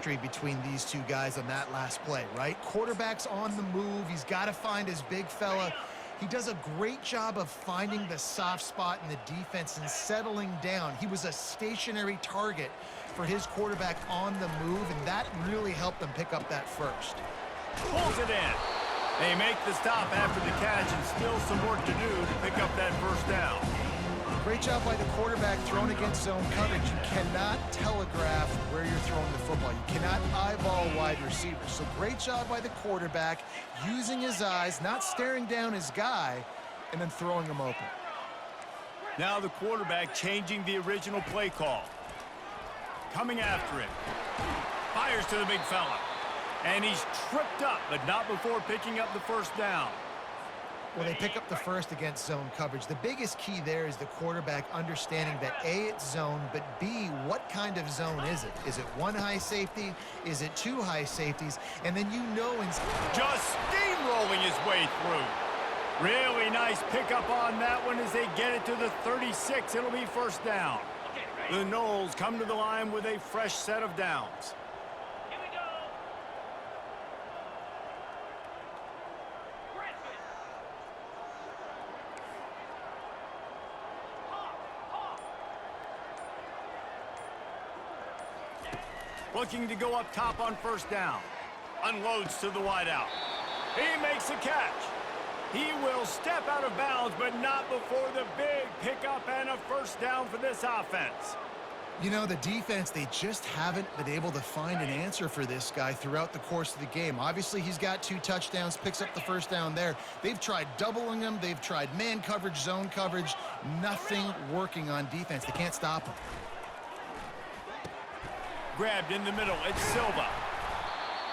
between these two guys on that last play, right? Quarterback's on the move. He's got to find his big fella. He does a great job of finding the soft spot in the defense and settling down. He was a stationary target for his quarterback on the move, and that really helped them pick up that first. Pulls it in. They make the stop after the catch, and still some work to do to pick up that first down. Great job by the quarterback thrown against zone coverage. You cannot telegraph where you're throwing the football. You cannot eyeball wide receivers. So great job by the quarterback using his eyes, not staring down his guy, and then throwing him open. Now the quarterback changing the original play call. Coming after him. Fires to the big fella. And he's tripped up, but not before picking up the first down. Well, they pick up the first against zone coverage. The biggest key there is the quarterback understanding that A, it's zone, but B, what kind of zone is it? Is it one high safety? Is it two high safeties? And then you know... Just steamrolling his way through. Really nice pickup on that one as they get it to the 36. It'll be first down. The Noles come to the line with a fresh set of downs. Looking to go up top on first down. Unloads to the wideout. He makes a catch. He will step out of bounds, but not before the big pickup and a first down for this offense. You know, the defense, they just haven't been able to find an answer for this guy throughout the course of the game. Obviously, he's got 2 touchdowns, picks up the first down there. They've tried doubling him. They've tried man coverage, zone coverage. Nothing working on defense. They can't stop him. Grabbed in the middle, it's Silva.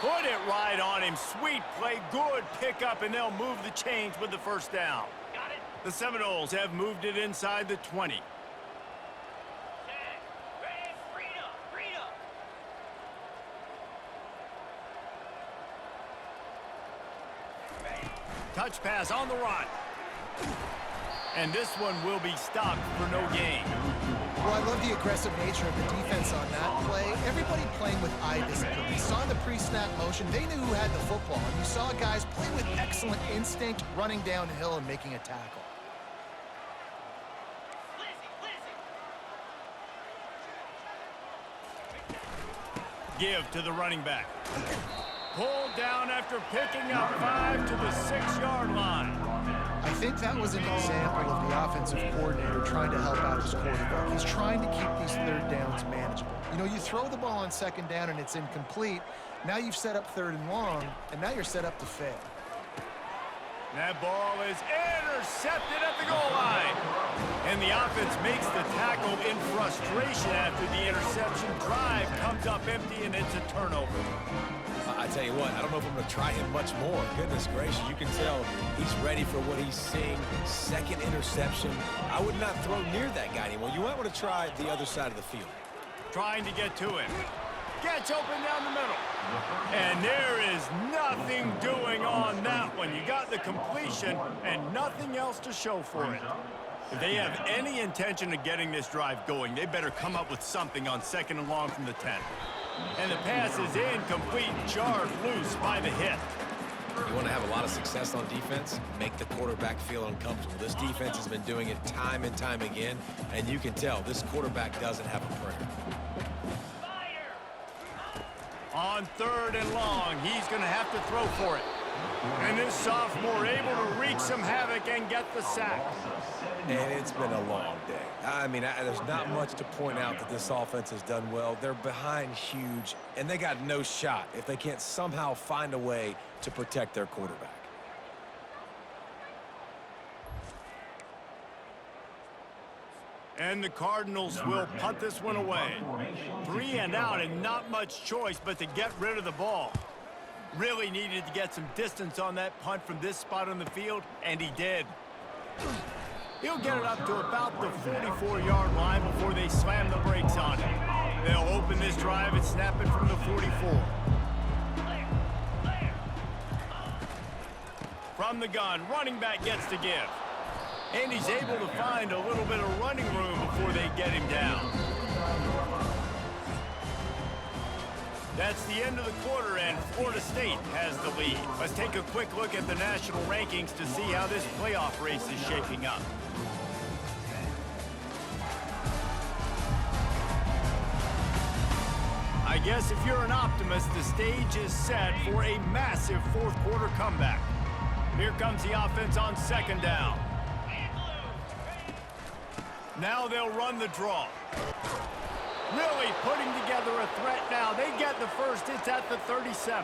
Put it right on him. Sweet play, good pickup, and they'll move the chains with the first down. Got it. The Seminoles have moved it inside the 20. Touch pass on the run. And this one will be stopped for no gain. Well, I love the aggressive nature of the defense on that play. Everybody playing with eye discipline. We saw the pre-snap motion. They knew who had the football. And you saw guys play with excellent instinct, running downhill and making a tackle. Give to the running back. Pulled down after picking up 5 to the 6-yard line. I think that was an example of the offensive coordinator trying to help out his quarterback. He's trying to keep these third downs manageable. You know, you throw the ball on second down and it's incomplete. Now you've set up third and long, and now you're set up to fail. That ball is intercepted at the goal line. And the offense makes the tackle in frustration after the interception. Drive comes up empty, and it's a turnover. I tell you what, I don't know if I'm going to try him much more. Goodness gracious, you can tell he's ready for what he's seeing. Second interception. I would not throw near that guy anymore. You might want to try the other side of the field. Trying to get to him. Gets open down the middle. And there is nothing doing on that one. You got the completion and nothing else to show for it. If they have any intention of getting this drive going, they better come up with something on second and long from the 10. And the pass is incomplete, jarred loose by the hit. You want to have a lot of success on defense, make the quarterback feel uncomfortable. This defense has been doing it time and time again, and you can tell this quarterback doesn't have a prayer. On third and long, he's going to have to throw for it. And this sophomore able to wreak some havoc and get the sack. And it's been a long day. I mean, there's not much to point out that this offense has done well. They're behind huge, and they got no shot if they can't somehow find a way to protect their quarterback. And the Cardinals will punt this one away. 3 and out and not much choice but to get rid of the ball. Really needed to get some distance on that punt from this spot on the field, and he did. He'll get it up to about the 44-yard line before they slam the brakes on him. They'll open this drive and snap it from the 44. From the gun, running back gets to give. And he's able to find a little bit of running room before they get him down. That's the end of the quarter, and Florida State has the lead. Let's take a quick look at the national rankings to see how this playoff race is shaping up. I guess if you're an optimist, the stage is set for a massive fourth quarter comeback. Here comes the offense on second down. Now they'll run the draw. Really putting together a threat now. They get the first. It's at the 37.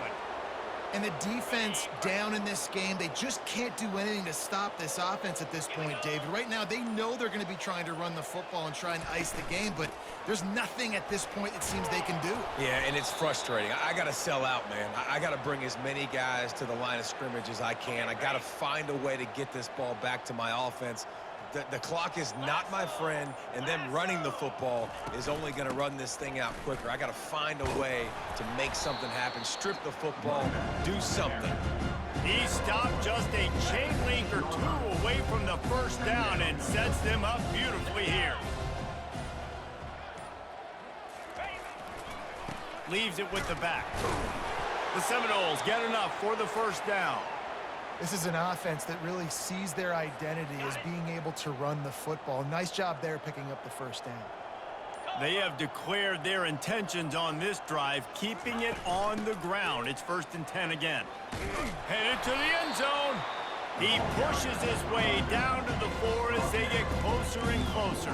And the defense down in this game, they just can't do anything to stop this offense at this point, David. Right now, they know they're going to be trying to run the football and try and ice the game, but there's nothing at this point it seems they can do. Yeah, and it's frustrating. I got to sell out, man. I got to bring as many guys to the line of scrimmage as I can. I got to find a way to get this ball back to my offense. The clock is not my friend, and them running the football is only going to run this thing out quicker. I got to find a way to make something happen, strip the football, do something. He stopped just a chain link or two away from the first down and sets them up beautifully here. Leaves it with the back. The Seminoles get enough for the first down. This is an offense that really sees their identity as being able to run the football. Nice job there picking up the first down. They have declared their intentions on this drive, keeping it on the ground. It's 1st and 10 again. Headed to the end zone. He pushes his way down to the floor as they get closer and closer.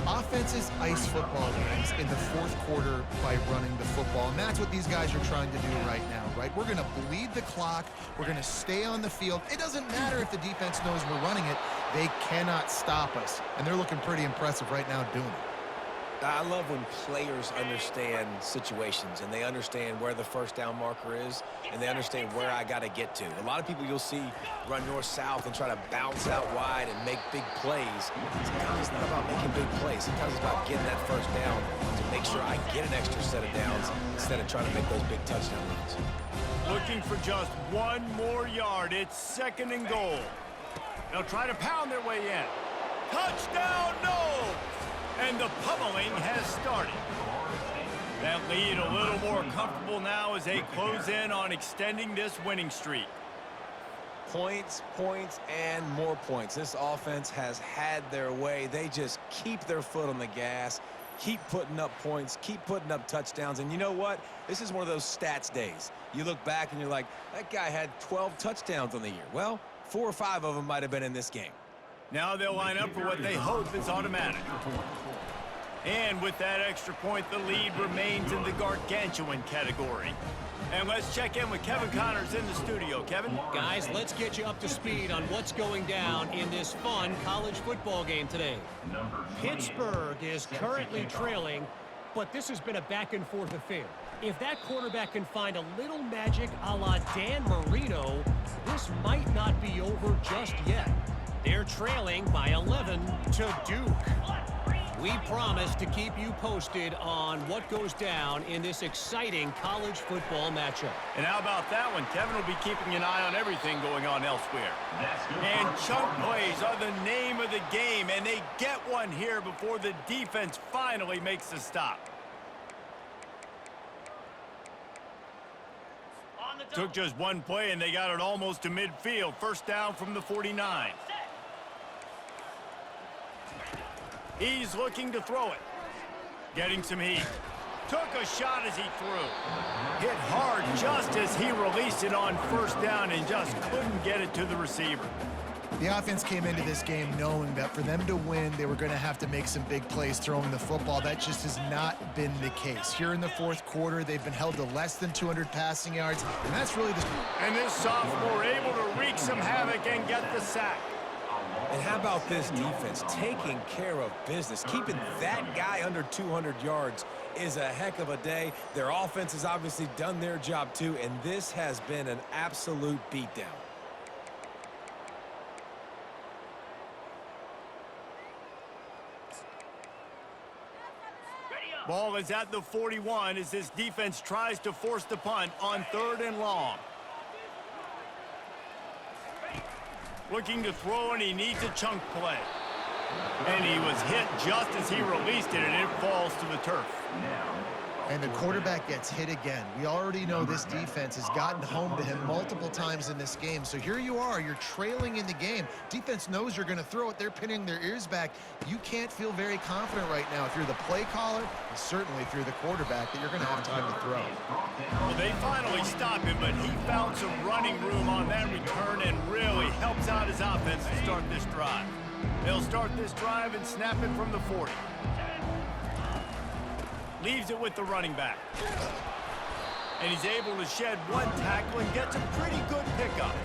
Offenses ice football games in the fourth quarter by running the football, and that's what these guys are trying to do right now, right? We're going to bleed the clock. We're going to stay on the field. It doesn't matter if the defense knows we're running it. They cannot stop us, and they're looking pretty impressive right now doing it. I love when players understand situations and they understand where the first down marker is and they understand where I got to get to. A lot of people you'll see run north-south and try to bounce out wide and make big plays. Sometimes it's not about making big plays. Sometimes it's about getting that first down to make sure I get an extra set of downs instead of trying to make those big touchdown runs. Looking for just one more yard. It's 2nd and goal. They'll try to pound their way in. Touchdown, no! And the pummeling has started. That lead a little more comfortable now as they close in on extending this winning streak. Points, points, and more points. This offense has had their way. They just keep their foot on the gas, keep putting up points, keep putting up touchdowns. And you know what? This is one of those stats days. You look back and you're like, that guy had 12 touchdowns on the year. Well, 4 or 5 of them might have been in this game. Now they'll line up for what they hope is automatic. And with that extra point, the lead remains in the gargantuan category. And let's check in with Kevin Connors in the studio. Kevin? Guys, let's get you up to speed on what's going down in this fun college football game today. Pittsburgh is currently trailing, but this has been a back-and-forth affair. If that quarterback can find a little magic a la Dan Marino, this might not be over just yet. They're trailing by 11 to Duke. We promise to keep you posted on what goes down in this exciting college football matchup. And how about that one? Kevin will be keeping an eye on everything going on elsewhere. And chunk plays are the name of the game, and they get one here before the defense finally makes the stop. Took just one play, and they got it almost to midfield. First down from the 49. He's looking to throw it. Getting some heat. Took a shot as he threw. Hit hard just as he released it on first down and just couldn't get it to the receiver. The offense came into this game knowing that for them to win, they were going to have to make some big plays throwing the football. That just has not been the case. Here in the fourth quarter, they've been held to less than 200 passing yards, and that's really the... And this sophomore able to wreak some havoc and get the sack. And how about this defense taking care of business? Keeping that guy under 200 yards is a heck of a day. Their offense has obviously done their job too, and this has been an absolute beatdown. Ball is at the 41 as this defense tries to force the punt on 3rd and long. Looking to throw, and he needs a chunk play. And he was hit just as he released it, and it falls to the turf. And the quarterback gets hit again. We already know this defense has gotten home to him multiple times in this game. So here you are, you're trailing in the game. Defense knows you're going to throw it. They're pinning their ears back. You can't feel very confident right now if you're the play caller, and certainly if you're the quarterback, that you're going to have time to throw. Well, they finally stop him, but he found some running room on that return and really helps out his offense to start this drive. They'll start this drive and snap it from the 40. Leaves it with the running back. And he's able to shed one tackle and gets a pretty good pickup.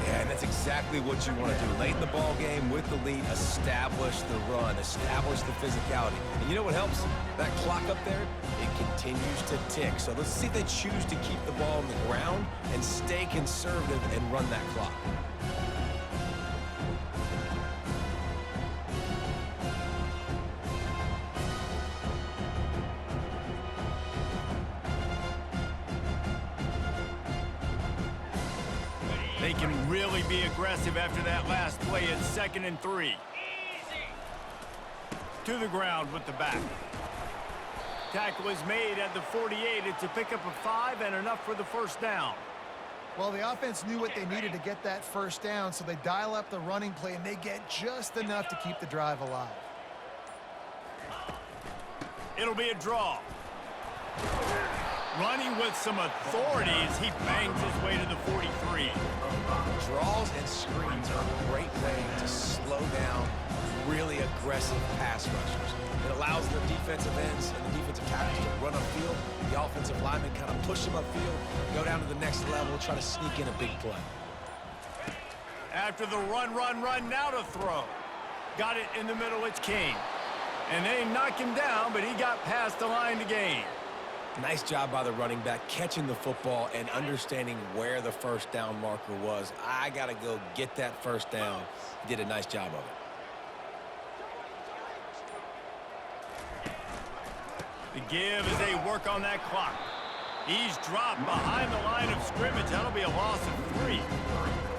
Yeah, and that's exactly what you want to do. Late in the ball game with the lead, establish the run, establish the physicality. And you know what helps? That clock up there, it continues to tick. So let's see if they choose to keep the ball on the ground and stay conservative and run that clock. They can really be aggressive after that last play. It's 2nd and 3. To the ground with the back. Tackle is made at the 48. It's a pickup of 5 and enough for the first down. Well, the offense knew what they needed to get that first down, so they dial up the running play, and they get just enough to keep the drive alive. It'll be a draw. Running with some authority as he bangs his way to the 43. Draws and screens are a great way to slow down really aggressive pass rushers. It allows the defensive ends and the defensive tackles to run upfield. The offensive linemen kind of push them upfield, go down to the next level, try to sneak in a big play. After the run, now to throw. Got it in the middle, it's King. And they knock him down, but he got past the line to gain. Nice job by the running back catching the football and understanding where the first down marker was. I got to go get that first down. He did a nice job of it. The give as they work on that clock. He's dropped behind the line of scrimmage. That'll be a loss of 3.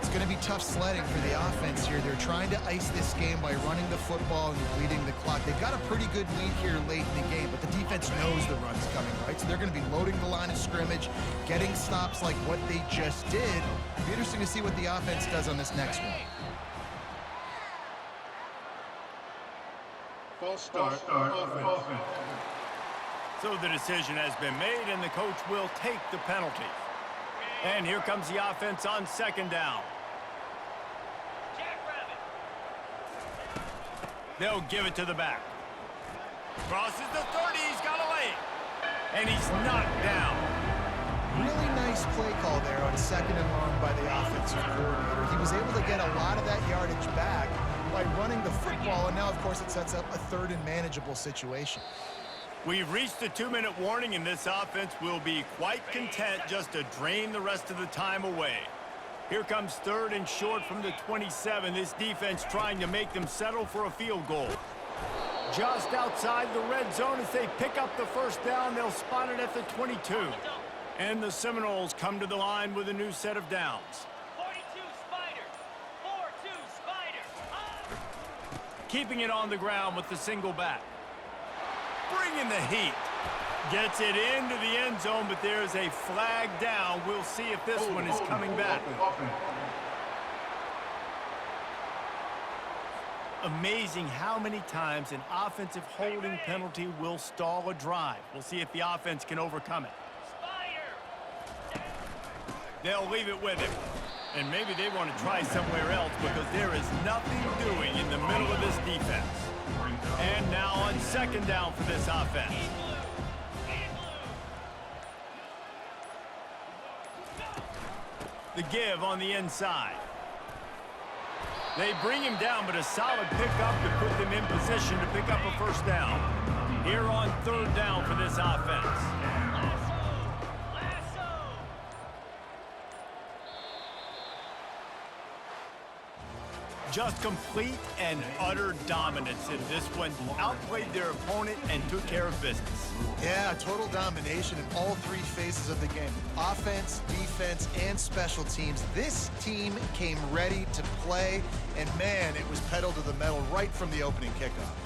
It's going to be tough sledding for the offense here. They're trying to ice this game by running the football and bleeding the clock. They've got a pretty good lead here late in the game, but the defense knows the run's coming, right? So they're going to be loading the line of scrimmage, getting stops like what they just did. It'll be interesting to see what the offense does on this next one. False start, offense. So the decision has been made, and the coach will take the penalty. And here comes the offense on 2nd down. They'll give it to the back. Crosses the 30, he's got a lane. And he's knocked down. Really nice play call there on 2nd and long by the offensive coordinator. He was able to get a lot of that yardage back by running the football, and now, of course, it sets up a 3rd and manageable situation. We've reached the 2-minute warning, and this offense will be quite content just to drain the rest of the time away. Here comes 3rd and short from the 27. This defense trying to make them settle for a field goal. Just outside the red zone as they pick up the first down. They'll spot it at the 22. And the Seminoles come to the line with a new set of downs. 42 Spider. 4-2 Spider. Keeping it on the ground with the single back. Bringing the heat. Gets it into the end zone, but there's a flag down. We'll see if this one is coming back. Amazing how many times an offensive holding penalty will stall a drive. We'll see if the offense can overcome it. They'll leave it with him. And maybe they want to try somewhere else because there is nothing doing in the middle of this defense. And now on 2nd down for this offense. The give on the inside. They bring him down, but a solid pickup to put them in position to pick up a first down. Here on 3rd down for this offense. Just complete and utter dominance in this one. Outplayed their opponent and took care of business. Yeah, total domination in all 3 phases of the game. Offense, defense, and special teams. This team came ready to play, and man, it was pedal to the metal right from the opening kickoff.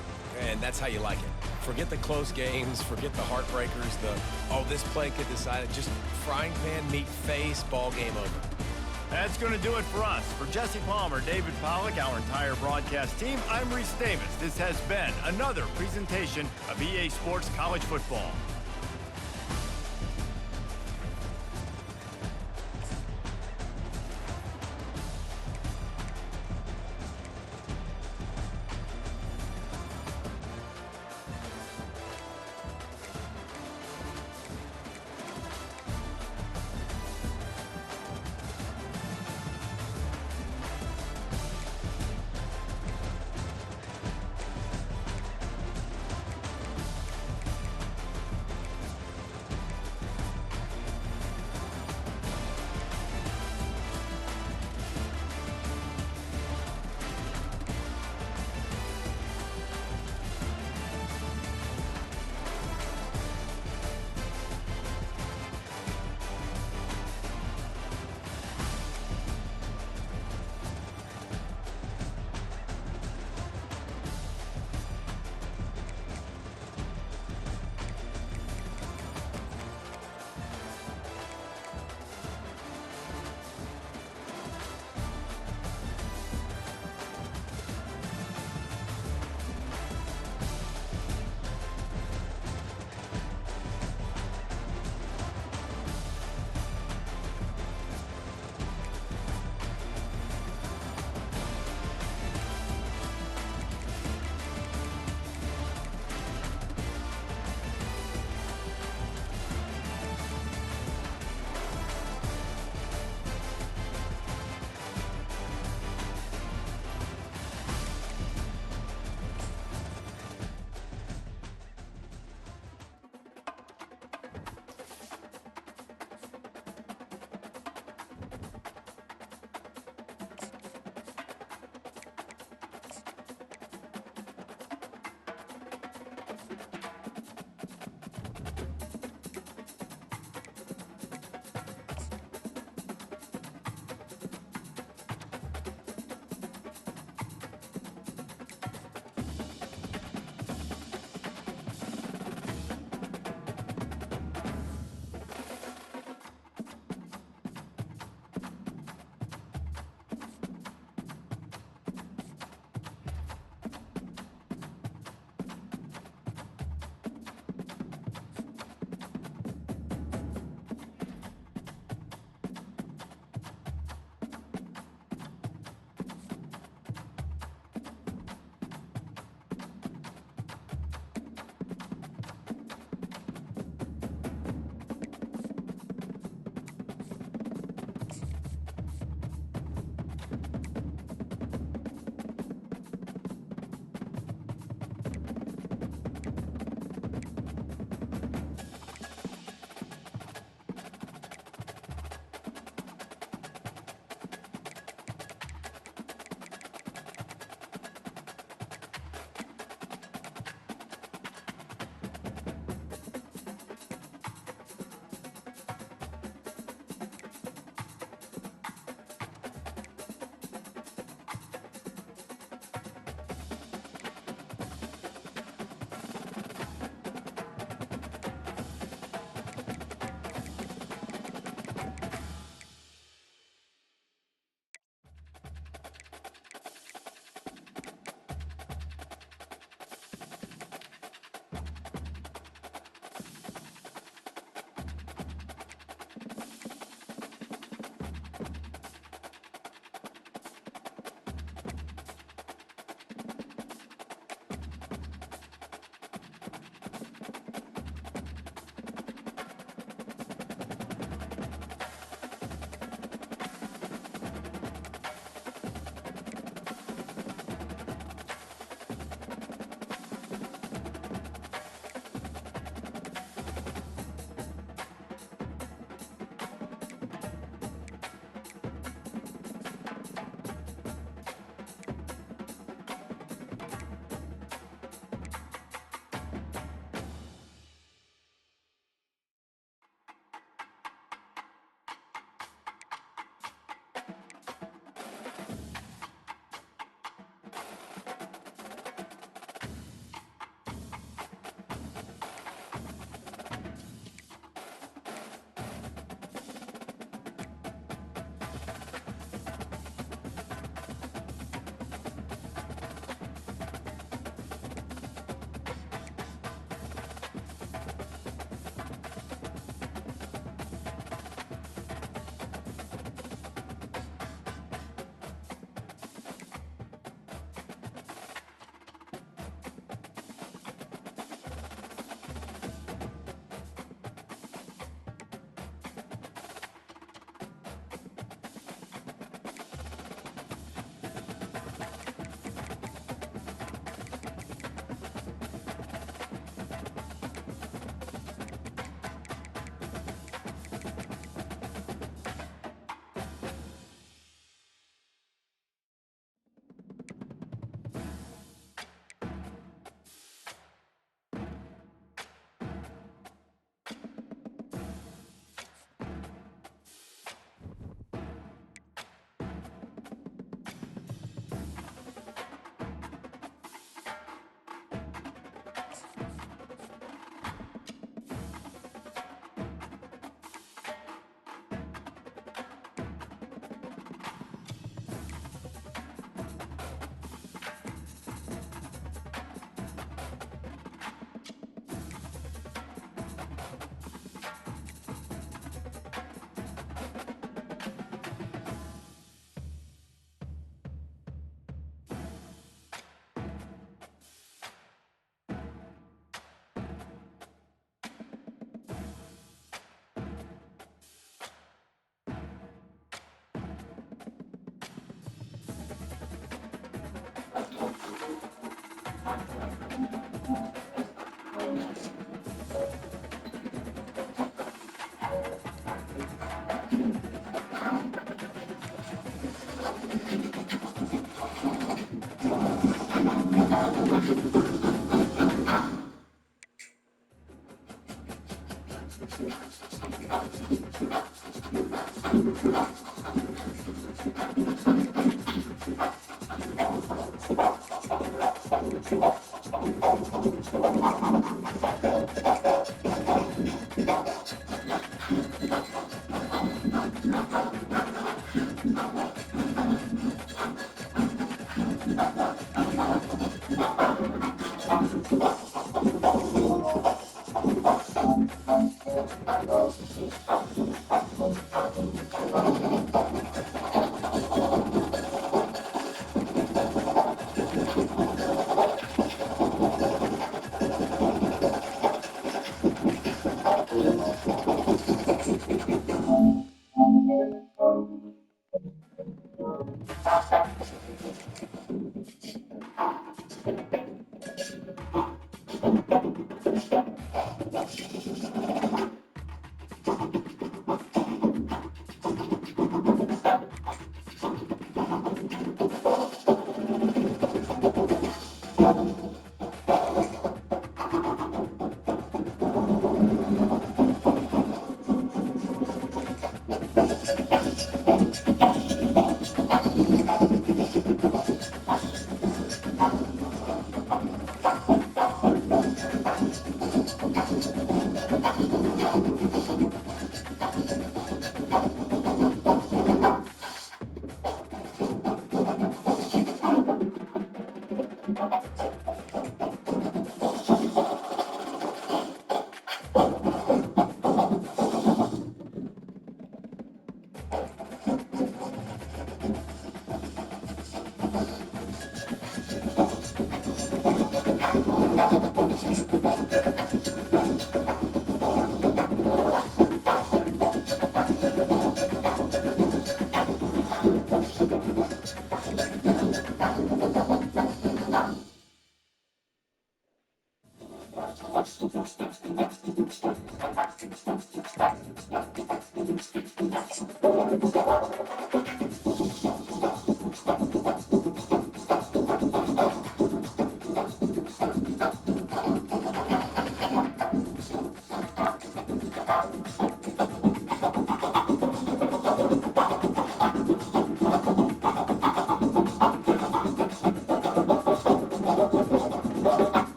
and that's how you like it. Forget the close games, forget the heartbreakers, oh, this play could decide it. Just frying pan meet face, ball game over. That's going to do it for us. For Jesse Palmer, David Pollack, our entire broadcast team, I'm Reese Davis. This has been another presentation of EA Sports College Football.